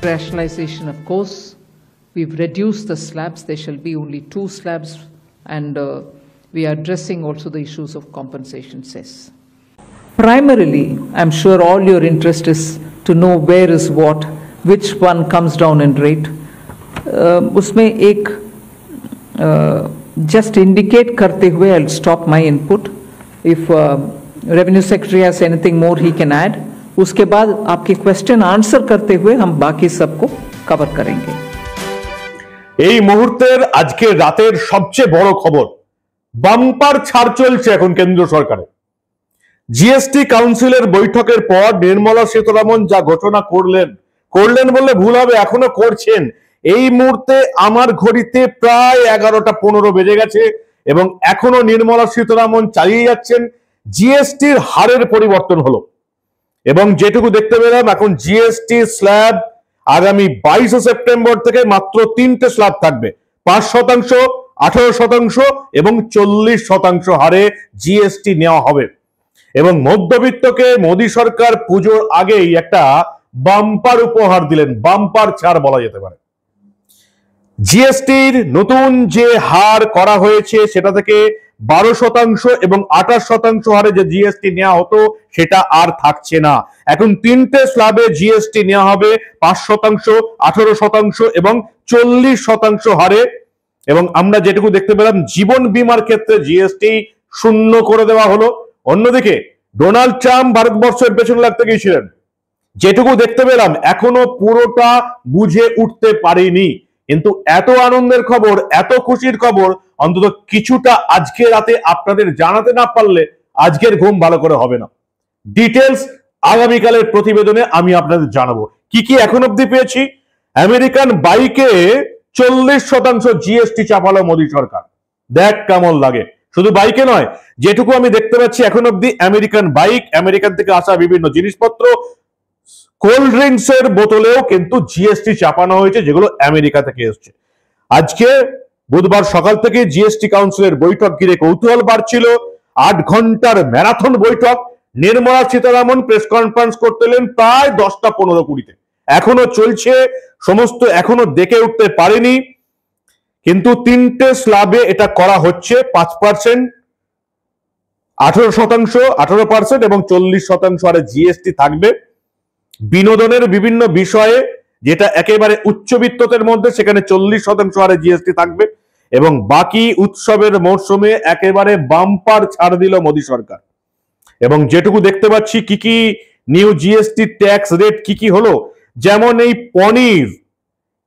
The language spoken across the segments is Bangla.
Rationalization, of course, we've reduced the slabs. There shall be only 2 slabs, and we are addressing also the issues of compensation cess. Primarily, I'm sure all your interest is to know where is what, which one comes down in rate. उसमें एक just indicate करते हुए I'll stop my input. If Revenue Secretary has anything more he can add. उसके बाद आपके क्वेश्चन आंसर करते हुए हम बाकी सबको कवर करेंगे। এই মুহূর্তের আজকে রাতের সবচেয়ে বড় খবর, বাম্পার ছাড় চলছে এখন কেন্দ্র সরকারে। জিএসটি কাউন্সিলের বৈঠকের পর নির্মলা সীতারামন যা ঘোষণা করলেন বললে ভুল হবে, এখনো করছেন। এই মুহূর্তে আমার ঘড়িতে প্রায় 11:15 বেজে গেছে এবং এখনো নির্মলা সীতারামন চালিয়ে যাচ্ছেন। জিএসটির হারের পরিবর্তন হলো এবং যেটুকু দেখতে পেলাম এখন জিএসটি স্ল্যাব আগামী 22 সেপ্টেম্বর থেকে মাত্র 3টে স্ল্যাব থাকবে। 5%, 18% এবং 40% হারে জিএসটি নেওয়া হবে। এবং মধ্যবিত্তকে মোদী সরকার পুজোর আগেই একটা বাম্পার উপহার দিলেন, বাম্পার ছাড় বলা যেতে পারে। জিএসটির নতুন যে হার করা হয়েছে সেটা থেকে 12% এবং 28% হারে যে জিএসটি নেওয়া হতো সেটা আর থাকছে না। এখন 3টে স্ল্যাবে জিএসটি নেওয়া হবে 5%, 18% এবং 40% হারে। এবং আমরা যেটুকু দেখতে পেলাম জীবন বীমার ক্ষেত্রে জিএসটি শূন্য করে দেওয়া হলো। অন্যদিকে ডোনাল্ড ট্রাম্প ভারতবর্ষের পেছনে লাগতে গিয়েছিলেন, যেটুকু দেখতে পেলাম এখনো পুরোটা বুঝে উঠতে পারিনি। কিন্তু এত আনন্দের খবর, এত খুশির খবর অন্তত কিছুটা আজকে রাতে আপনাদের জানাতে না পারলে আজকের ঘুম ভালো করে হবে না। ডিটেলস আগামীকালের প্রতিবেদনে আমি আপনাদের জানাবো। কি কি এখন অব্দি পেয়েছি। আমেরিকান বাইকে 40% জিএসটি চাপালো মোদী সরকার। দেখ কেমন লাগে। শুধু বাইকে নয়, যেটুকু আমি দেখতে পাচ্ছি এখন অব্দি আমেরিকান বাইক, আমেরিকান থেকে আসা বিভিন্ন জিনিসপত্র, কোল্ড ড্রিঙ্কস এর বোতলেও কিন্তু জিএসটি চাপানো হয়েছে, যেগুলো আমেরিকা থেকে এসছে। আজকে বুধবার সকাল থেকে জিএসটি কাউন্সিলের বৈঠক ঘিরে কৌতূহল বাড়ছিল। 8 ঘন্টার ম্যারাথন বৈঠক। নির্মলা সীতারামন প্রেস কনফারেন্স করতেলেন প্রায় 10:15-20-তে। এখনো চলছে, সমস্ত এখনো দেখে উঠতে পারেনি। কিন্তু 3টে স্ল্যাবে এটা করা হচ্ছে। 5%, 18%, 18% এবং 40% হারে জিএসটি থাকবে। বিনোদনের বিভিন্ন বিষয়ে যেটা একেবারে উচ্চবিত্তদের মধ্যে সেখানে 40% হারে জিএসটি থাকবে এবং বাকি উৎসবের মরশুমে একেবারে বাম্পার ছাড় দিল মোদী সরকার। এবং যেটুকু দেখতে পাচ্ছি কি কি নিউ জিএসটি ট্যাক্স রেট কি কি হলো, যেমন এই পনির,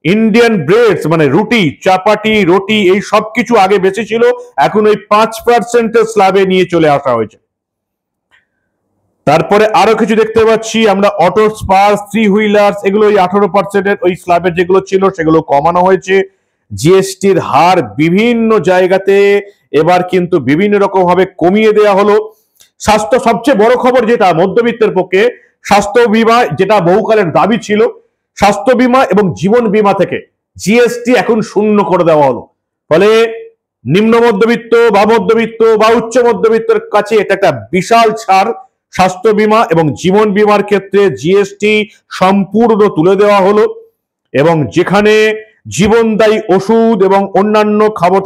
ইন্ডিয়ান ব্রেডস মানে রুটি, চাপাটি, রুটি এই সবকিছু আগে বেশি ছিল, এখন ওই 5% স্ল্যাবে নিয়ে চলে আসা হয়েছে। তারপরে আরো কিছু দেখতে পাচ্ছি আমরা, অটো স্পার্স, 3 হুইলার্স এগুলো ওই 18% ওই স্ল্যাবের যেগুলো ছিল সেগুলো কমানো হয়েছে। জিএসটির হার বিভিন্ন জায়গাতে এবার কিন্তু বিভিন্ন রকম ভাবে কমিয়ে দেওয়া হলো। স্বাস্থ্য, সবচেয়ে বড় খবর যেটা মধ্যবিত্তের পক্ষে, স্বাস্থ্য বীমা যেটা বহুকালের দাবি ছিল, স্বাস্থ্য বীমা এবং জীবন বীমা থেকে জিএসটি এখন শূন্য করে দেওয়া হলো। ফলে নিম্ন মধ্যবিত্ত বা মধ্যবিত্ত বা উচ্চ মধ্যবিত্তের কাছে এটা একটা বিশাল ছাড়। স্বাস্থ্য বীমা এবং জীবন বীমার ক্ষেত্রে জিএসটি সম্পূর্ণ তুলে দেওয়া হলো এবং যেখানে জীবনদায়ী ওষুধ এবং অন্যান্য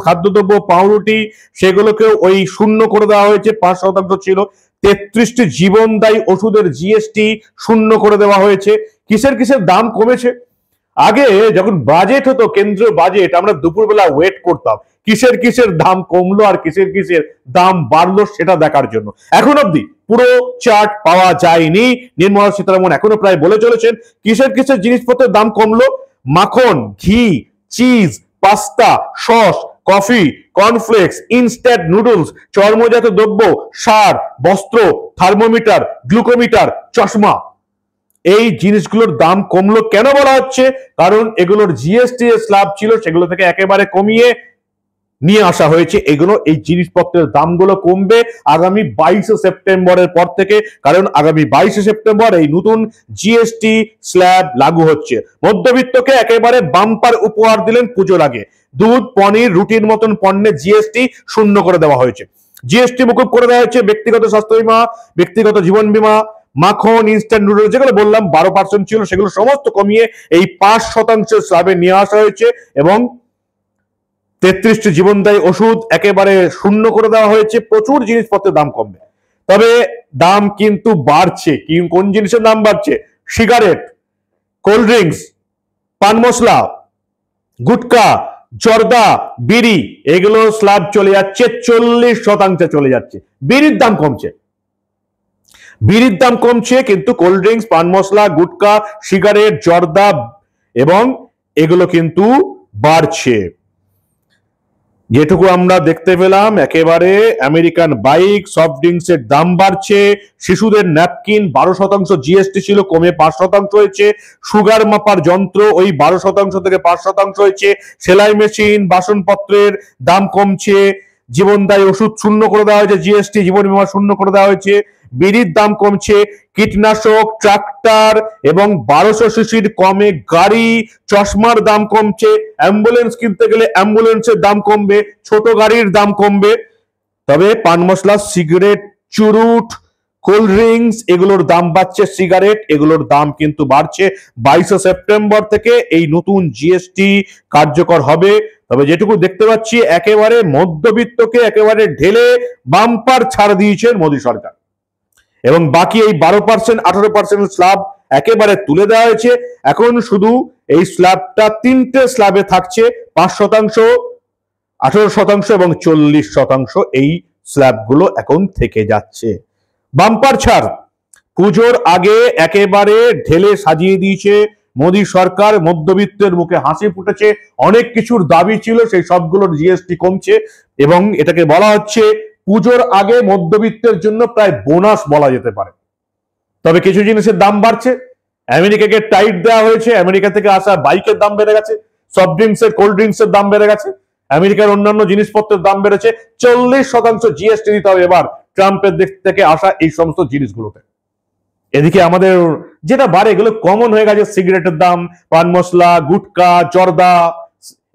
খাদ্যদ্রব্য, পাউরুটি সেগুলোকেও ওই শূন্য করে দেওয়া হয়েছে। 5% ছিল, 33টি জীবনদায়ী ওষুধের জিএসটি শূন্য করে দেওয়া হয়েছে। কিসের কিসের দাম কমেছে? আগে যখন বাজেট হতো, কেন্দ্রীয় বাজেট, আমরা দুপুরবেলা ওয়েট করতাম কিসের কিসের দাম কমলো আর কিসের কিসের দাম বাড়লো সেটা দেখার জন্য। এখন অব্দি পুরো চার্ট পাওয়া যায়নি। নির্মলা সীতারামন এখনো প্রায় বলে চলেছেন কিসের কিসের জিনিসপত্রের দাম কমলো। মাখন, ঘি, cheese, pasta, sauce, coffee, cornflakes, instant noodles, চর্মজাত দ্রব্য, সার, বস্ত্র, থার্মোমিটার, গ্লুকোমিটার, চশমা, এই জিনিসগুলোর দাম কমলো। কেন বলা হচ্ছে? কারণ এগুলোর জিএসটি স্ল্যাব ছিল সেগুলো থেকে একেবারে কমিয়ে নিয়ে আসা হয়েছে। এগুলো, এই জিনিসপত্রের দামগুলো কমবে আগামী 22 সেপ্টেম্বরের পর থেকে, কারণ আগামী 22 সেপ্টেম্বর এই নতুন জিএসটি স্ল্যাব লাগু হচ্ছে। মধ্যবিত্তকে একেবারে বাম্পার উপহার দিলেন পুজোর আগে। দুধ, পনির, রুটির মতন পণ্যে জিএসটি শূন্য করে দেওয়া হয়েছে। জিএসটি মুকুব করে দেওয়া হয়েছে ব্যক্তিগত স্বাস্থ্য বীমা, ব্যক্তিগত জীবন বীমা, মাখন, ইনস্ট্যান্ট নুডল যেগুলো বললাম 12% ছিল, সেগুলো সমস্ত কমিয়ে এই 5% স্ল্যাবে নিয়ে আসা হয়েছে এবং 33টি জীবনদায়ী ওষুধ একেবারে শূন্য করে দেওয়া হয়েছে। প্রচুর জিনিসপত্রের দাম কমবে, তবে দাম কিন্তু বাড়ছে। কোন জিনিসের দাম বাড়ছে? সিগারেট, কোল্ড ড্রিঙ্কস, পান মশলা, গুটকা, জর্দা, বিড়ি, এগুলো স্ল্যাব চলে যাচ্ছে 40% চলে যাচ্ছে। বিড়ির দাম কমছে, বিড়ির দাম কমছে, কিন্তু কোল্ড ড্রিঙ্কস, পান মশলা, গুটকা, সিগারেট, জর্দা এবং এগুলো কিন্তু বাড়ছে। যেটুকু আমরা দেখতে পেলাম, একেবারে আমেরিকান বাইক, সফট ড্রিঙ্কস এর দাম বাড়ছে। শিশুদের ন্যাপকিন 12% জিএসটি ছিল, কমে 5% হয়েছে। সুগার মাপার যন্ত্র ওই 12% থেকে 5% হয়েছে। সেলাই মেশিন, বাসনপত্রের দাম কমছে। জীবনদায়ী ওষুধ শূন্য করে দেওয়া হয়েছে, জিএসটি, জীবন বীমা শূন্য করে দেওয়া হয়েছে। বিড়ির দাম কমছে। কীটনাশক, ট্রাক্টর এবং 1200 সিসির কমে গাড়ি, চশমার দাম কমছে। অ্যাম্বুলেন্স কিনতে গেলে অ্যাম্বুলেন্সের দাম কমবে, ছোট গাড়ির দাম কমবে। তবে পান মশলা, সিগারেট, চুরুট, কোল্ড ড্রিঙ্কস এগুলোর দাম বাড়ছে, সিগারেট এগুলোর দাম কিন্তু বাড়ছে। 22 সেপ্টেম্বর থেকে এই নতুন জিএসটি কার্যকর হবে। তবে যেটুকু দেখতে পাচ্ছি, একেবারে মধ্যবিত্তকে একেবারে ঢেলে বাম্পার ছাড় দিয়েছেন মোদী সরকার এবং বাকি এই 12%, 18% স্ল্যাব একেবারে তুলে দেওয়া হয়েছে। এখন শুধু এই স্ল্যাবটা 3টে স্ল্যাবে থাকছে, 5%, 18% এবং 40%। এই স্ল্যাবগুলো এখন থেকে যাচ্ছে। বাম্পার ছাড় পুজোর আগে একেবারে ঢেলে সাজিয়ে দিয়েছে মোদী সরকার। মধ্যবিত্তের মুখে হাসি ফুটেছে। অনেক কিছুর দাবি ছিল, সেই সবগুলোর জিএসটি কমছে এবং এটাকে বলা হচ্ছে পুজোর আগে মধ্যবিত্তের জন্য প্রায় বোনাস বলা যেতে পারে। তবে কিছু জিনিসের দাম বাড়ছে। আমেরিকাকে টাইট দেওয়া হয়েছে, আমেরিকা থেকে আসা বাইকের দাম বেড়ে গেছে, সফট ড্রিঙ্কসের, কোল্ড ড্রিঙ্কসের দাম বেড়ে গেছে, আমেরিকার অন্যান্য জিনিসপত্রের দাম বেড়েছে। 40% জিএসটি দিতে হবে এবার ট্রাম্পের দিক থেকে আসা এই সমস্ত জিনিসগুলোতে। এদিকে আমাদের যেটা বাড়ে এগুলো কমন হয়ে গেছে। সিগারেটের দাম, পান মশলা, গুটকা, জর্দা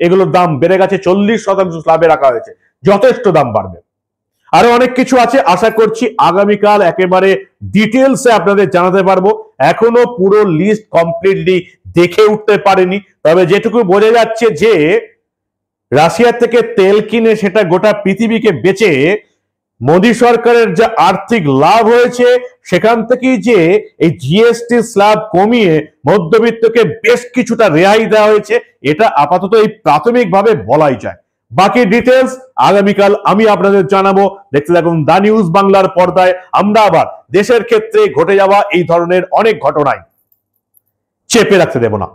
এগুলোর দাম বেড়ে গেছে। 40% স্ল্যাবে রাখা হয়েছে, যথেষ্ট দাম বাড়বে। আরো অনেক কিছু আছে, আশা করছি আগামীকাল একেবারে ডিটেলসে আপনাদের জানাতে পারবো। এখনো পুরো লিস্ট কমপ্লিটলি দেখে উঠতে পারেনি, তবে যেটুকু বোঝা যাচ্ছে যে রাশিয়া থেকে তেল কিনে সেটা গোটা পৃথিবীকে বেচে মোদী সরকারের যে আর্থিক লাভ হয়েছে, সেখান থেকেই যে এই জিএসটি স্ল্যাব কমিয়ে মধ্যবিত্তকে বেশ কিছুটা রেহাই দেওয়া হয়েছে, এটা আপাতত এই প্রাথমিকভাবে বলাই যায়। বাকি ডিটেলস আগামীকাল আমি আপনাদের জানাবো। দেখতে থাকুন দা নিউজ বাংলার পর্দায়। আমরা আবার দেশের ক্ষেত্রে ঘটে যাওয়া এই ধরনের অনেক ঘটনায় চেপে রাখতে দেব না।